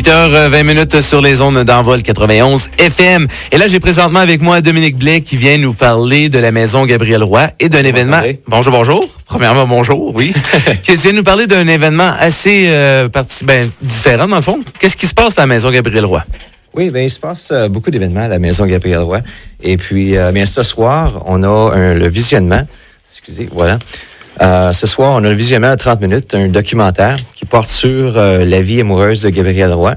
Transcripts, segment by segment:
8h20 sur les ondes d'Envol 91 FM. Et là, j'ai présentement avec moi Dominique Blais qui vient nous parler de la Maison Gabriel Roy et d'un événement... Bonjour. Premièrement, bonjour, oui. Qui vient nous parler d'un événement assez différent, dans le fond. Qu'est-ce qui se passe à la Maison Gabriel Roy? Oui, bien, il se passe beaucoup d'événements à la Maison Gabriel Roy. Et puis, bien, ce soir, on a le visionnement. Excusez, voilà. Ce soir, on a le visionnement de 30 minutes, un documentaire qui porte sur la vie amoureuse de Gabriel Roy.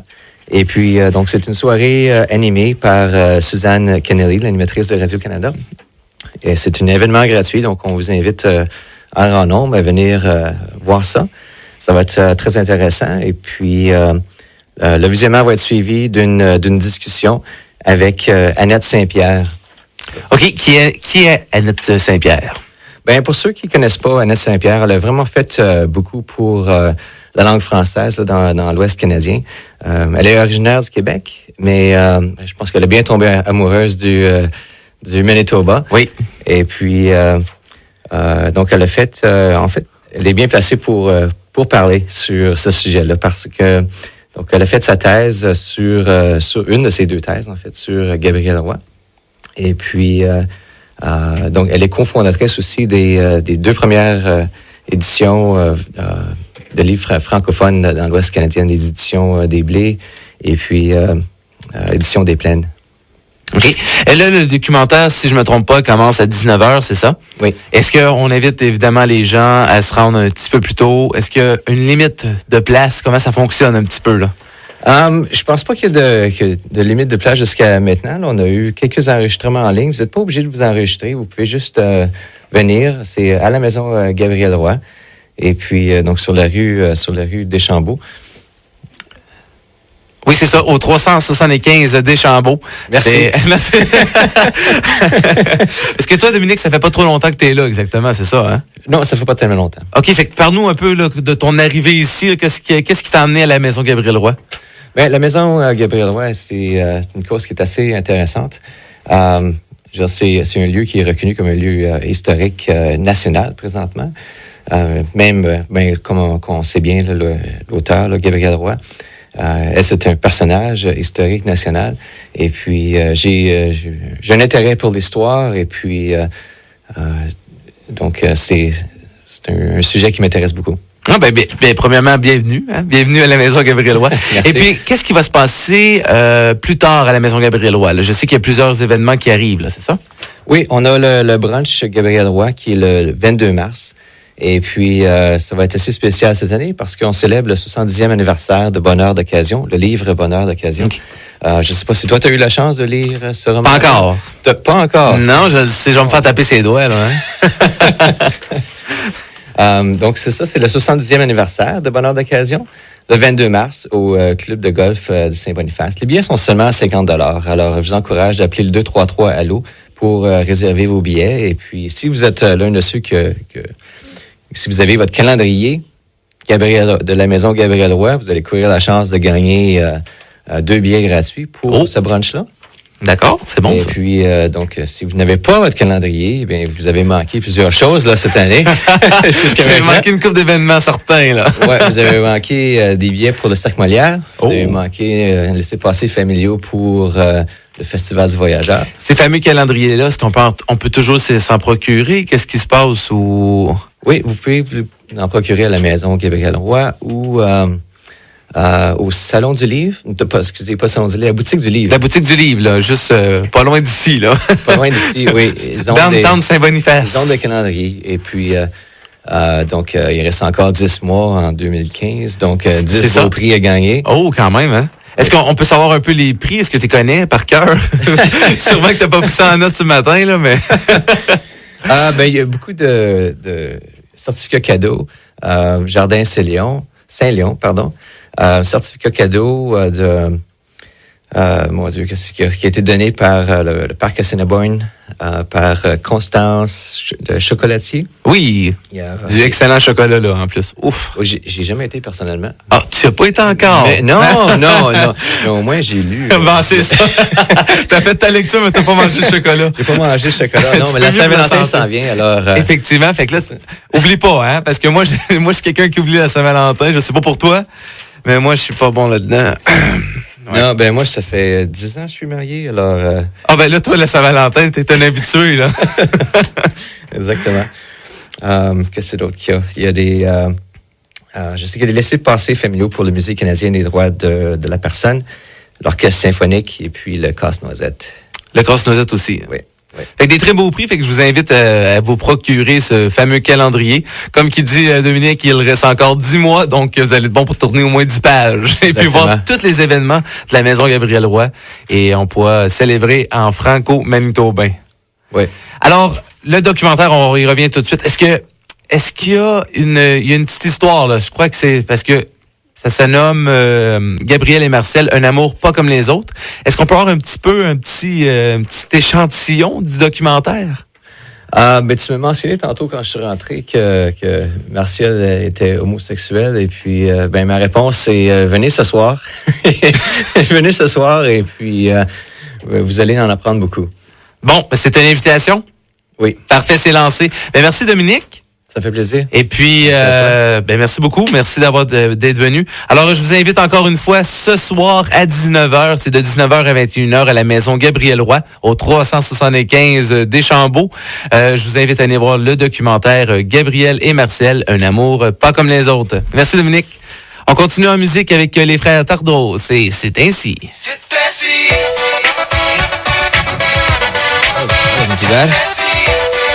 Et puis, donc, c'est une soirée animée par Suzanne Kennelly, l'animatrice de Radio-Canada. Et c'est un événement gratuit, donc on vous invite en grand nombre à venir voir ça. Ça va être très intéressant. Et puis, le visionnement va être suivi d'une discussion avec Annette Saint-Pierre. OK, qui est Annette Saint-Pierre? Bien, pour ceux qui ne connaissent pas Annette Saint-Pierre, elle a vraiment fait beaucoup pour la langue française dans l'Ouest canadien. Elle est originaire du Québec, mais je pense qu'elle est bien tombée amoureuse du Manitoba. Oui. Et puis, donc, elle a fait, en fait, elle est bien placée pour parler sur ce sujet-là parce que, donc, elle a fait sa thèse sur une de ses deux thèses, en fait, sur Gabriel Roy. Et puis, donc, elle est cofondatrice aussi des deux premières éditions de livres francophones dans l'Ouest canadien, les éditions des Blés et puis édition des Plaines. OK. Et là, le documentaire, si je me trompe pas, commence à 19h, c'est ça? Oui. Est-ce qu'on invite évidemment les gens à se rendre un petit peu plus tôt? Est-ce qu'il y a une limite de place? Comment ça fonctionne un petit peu, là? Je pense pas qu'il y ait de limite de place jusqu'à maintenant. Là, on a eu quelques enregistrements en ligne. Vous n'êtes pas obligé de vous enregistrer. Vous pouvez juste venir. C'est à la Maison Gabriel Roy. Et puis, donc, sur la rue Deschambault. Oui, c'est ça, au 375 Deschambault. Merci. Parce que toi, Dominique, ça fait pas trop longtemps que tu es là, exactement, c'est ça, hein? Non, ça fait pas tellement longtemps. OK, fait que parle-nous un peu là, de ton arrivée ici. Là, qu'est-ce qui t'a amené à la Maison Gabriel Roy? Bien, la Maison Gabriel Roy, c'est une cause qui est assez intéressante. C'est un lieu qui est reconnu comme un lieu historique national présentement. Même, comme on sait bien, là, l'auteur, là, Gabriel Roy, c'est un personnage historique national. Et puis, j'ai un intérêt pour l'histoire. Et puis, donc, c'est un sujet qui m'intéresse beaucoup. Ah ben, premièrement, bienvenue. Hein? Bienvenue à la Maison Gabriel Roy. Et puis, qu'est-ce qui va se passer plus tard à la Maison Gabriel Roy? Là, je sais qu'il y a plusieurs événements qui arrivent, là, c'est ça? Oui, on a le brunch Gabriel Roy qui est le 22 mars. Et puis, ça va être assez spécial cette année parce qu'on célèbre le 70e anniversaire de Bonheur d'occasion, le livre Bonheur d'occasion. Okay. Je ne sais pas si toi, tu as eu la chance de lire ce roman. Pas encore. Pas encore? Non, je vais me faire taper ses doigts, là. Hein? Donc, c'est ça, c'est le 70e anniversaire de Bonheur d'occasion, le 22 mars, au club de golf de Saint-Boniface. Les billets sont seulement à 50 $. Alors, je vous encourage d'appeler le 233-ALLO pour réserver vos billets. Et puis, si vous êtes l'un de ceux si vous avez votre calendrier de la Maison Gabriel Roy, vous allez courir la chance de gagner 2 billets gratuits pour ce brunch-là. D'accord, c'est bon. Et puis, donc, si vous n'avez pas votre calendrier, bien, vous avez manqué plusieurs choses là, cette année. Vous avez manqué une couple d'événements certains. Là. Oui, vous avez manqué des billets pour le Cirque Molière. Vous avez manqué laissez-passer familiaux pour le Festival du Voyageur. Ces fameux calendriers-là, est-ce qu'on peut toujours s'en procurer? Qu'est-ce qui se passe? Ou... Oui, vous pouvez en procurer à la Maison Gabriel Roy ou au Salon du Livre. Pas Salon du Livre, la Boutique du Livre. La Boutique du Livre, là, juste pas loin d'ici, là. Pas loin d'ici, oui. Downtown Saint-Boniface. Ils ont des calendriers. Et puis, donc, il reste encore 10 mois en 2015. Donc, 10 beaux prix à gagner. Oh, quand même, hein? Est-ce qu'on peut savoir un peu les prix? Est-ce que tu connais par cœur? Sûrement que tu n'as pas pris ça en note ce matin, là, mais... Il y a beaucoup de certificats cadeaux. Jardin Saint-Léon, pardon. Certificat cadeau mon Dieu, qui a été donné par le Parc Assiniboine, par Constance de Chocolatier. Oui, du excellent chocolat, là, en plus. Ouf! J'ai jamais été personnellement. Ah, tu n'as pas été encore? Mais non. Mais au moins, j'ai lu. Bon, c'est ça. T'as fait ta lecture, mais t'as pas mangé le chocolat. J'ai pas mangé le chocolat, non, mais la Saint-Valentin s'en vient, alors... Effectivement, fait que là, oublie pas, hein, parce que moi, je suis quelqu'un qui oublie la Saint-Valentin, je sais pas pour toi, Mais moi, je suis pas bon là-dedans. Ouais. Non, ben moi, ça fait 10 ans que je suis marié, alors... Ah ben là, toi, le Saint-Valentin, t'es un habitué, là. Exactement. Qu'est-ce d'autre qu'il y a? Il y a des... je sais qu'il y a des laissez-passer familiaux pour le Musée canadien des droits de la personne, l'Orchestre symphonique et puis le Casse-Noisette. Le Casse-Noisette aussi. Oui. Oui. Fait que des très beaux prix, fait que je vous invite à vous procurer ce fameux calendrier. Comme qui dit Dominique, il reste encore 10 mois, donc vous allez être bon pour tourner au moins 10 pages. Et puis voir tous les événements de la Maison Gabriel Roy. Et on pourra célébrer en franco-manitobain. Oui. Alors, le documentaire, on y revient tout de suite. Est-ce qu'il y a il y a une petite histoire, là? Je crois que c'est parce que ça se nomme Gabriel et Martial, un amour pas comme les autres. Est-ce qu'on peut avoir un petit échantillon du documentaire? Ben, tu m'as mentionné tantôt quand je suis rentré que Martial était homosexuel et puis ben ma réponse c'est venez ce soir. Venez ce soir et puis vous allez en apprendre beaucoup. Bon, c'est une invitation? Oui. Parfait, c'est lancé. Ben, merci Dominique. Ça fait plaisir. Et puis, merci beaucoup. Merci d'être venu. Alors, je vous invite encore une fois ce soir à 19h. C'est de 19h à 21h à la Maison Gabriel Roy, au 375 Deschambault. Je vous invite à aller voir le documentaire Gabriel et Martial, un amour pas comme les autres. Merci Dominique. On continue en musique avec les frères Tardot. C'est ainsi. C'est ainsi. C'est ainsi.